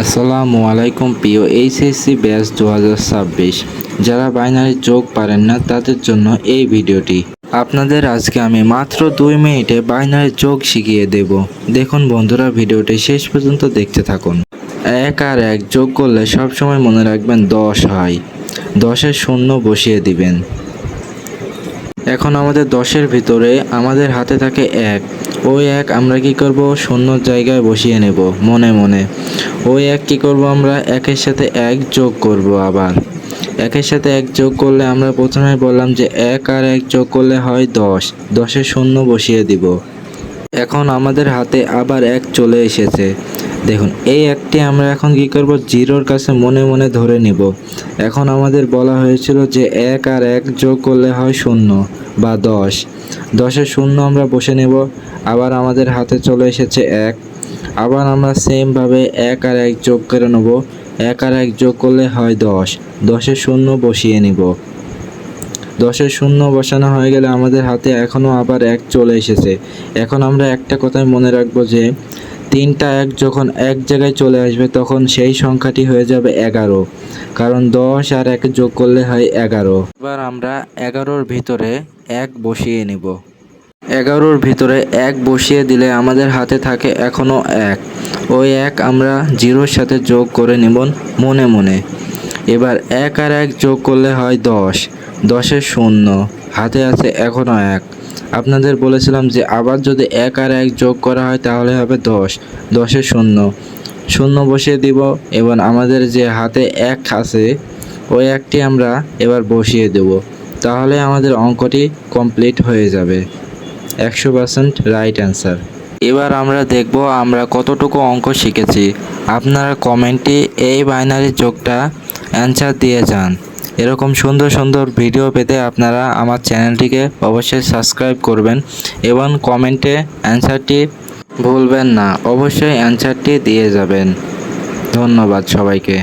আসসালামু আলাইকুম প্রিয় এইচএসসি ব্যাচ 2026 যারা বাইনারি যোগ পারেন না তাদের জন্য এই ভিডিওটি। আপনাদের আজকে আমি মাত্র 2 মিনিটে বাইনারি যোগ শিখিয়ে দেব। দেখুন বন্ধুরা, ভিডিওটি শেষ পর্যন্ত দেখতে থাকুন। 1 আর 1 যোগ করলে সবসময় মনে রাখবেন 10 হয়। 10-এর শূন্য বসিয়ে দিবেন। এখন আমাদের 10-এর ভিতরে আমাদের হাতে থাকে 1। ওই 1 আমরা কি করব, শূন্য জায়গায় বসিয়ে নেব মনে মনে। ওই 1 কি করব, আমরা 1-এর সাথে 1 যোগ করব। আবার 1-এর সাথে 1 যোগ করলে আমরা প্রথমে বললাম যে 1 আর 1 যোগ করলে হয় 10। 10-এর শূন্য বসিয়ে দিব। এখন আমাদের হাতে আবার 1 চলে এসেছে। দেখুন, এই 1টি আমরা এখন কি করব, জিরোর কাছে মনে মনে ধরে নিব। এখন আমাদের বলা হয়েছিল যে 1 আর 1 যোগ করলে হয় 0 বা 10। 10-এর শূন্য আমরা বসে নেব। আবার আমাদের হাতে চলে এসেছে 1। আবার আমরা সেমভাবে 1 আর 1 যোগ করে নেব। 1 আর 1 যোগ করলে হয় 10। 10-এর শূন্য বসিয়ে নিব। 10-এর শূন্য বসানো হয়ে গেলে আমাদের হাতে এখনও আবার 1 চলে এসেছে। এখন আমরা একটা কথাই মনে রাখবো যে 3টা 1 যখন এক জায়গায় চলে আসবে তখন সেই সংখ্যাটি হয়ে যাবে 11, কারণ 10 আর 1 যোগ করলে হয় 11। এবার আমরা 11-র ভিতরে 1 বসিয়ে নিব। 11-র ভিতরে 1 বসিয়ে দিলে আমাদের হাতে থাকে এখনও 1। ওই 1 আমরা জিরোর সাথে যোগ করে নিব মনে মনে। এবার 1 আর 1 যোগ করলে হয় 10। 10-এর শূন্য হাতে আছে এখনও 1। আপনাদের বলেছিলাম যে আবার যদি 1 আর 1 যোগ করা হয় তাহলে হবে 10। 10-এর শূন্য শূন্য বসিয়ে দিব। এবার আমাদের যে হাতে 1 আছে ওই 1টি আমরা এবার বসিয়ে দেব। তাহলে আমাদের অঙ্কটি কমপ্লিট হয়ে যাবে। 100% রাইট অ্যান্সার। এবার আমরা দেখব আমরা কতটুকু অঙ্ক শিখেছি। আপনারা কমেন্টে এই বাইনারি যোগটা অ্যান্সার দিয়ে যান। এরকম সুন্দর সুন্দর ভিডিও পেতে আপনারা আমার চ্যানেলটিকে অবশ্যই সাবস্ক্রাইব করবেন এবং কমেন্টে অ্যান্সারটি ভুলবেন না, অবশ্যই অ্যান্সারটি দিয়ে যাবেন। ধন্যবাদ সবাইকে।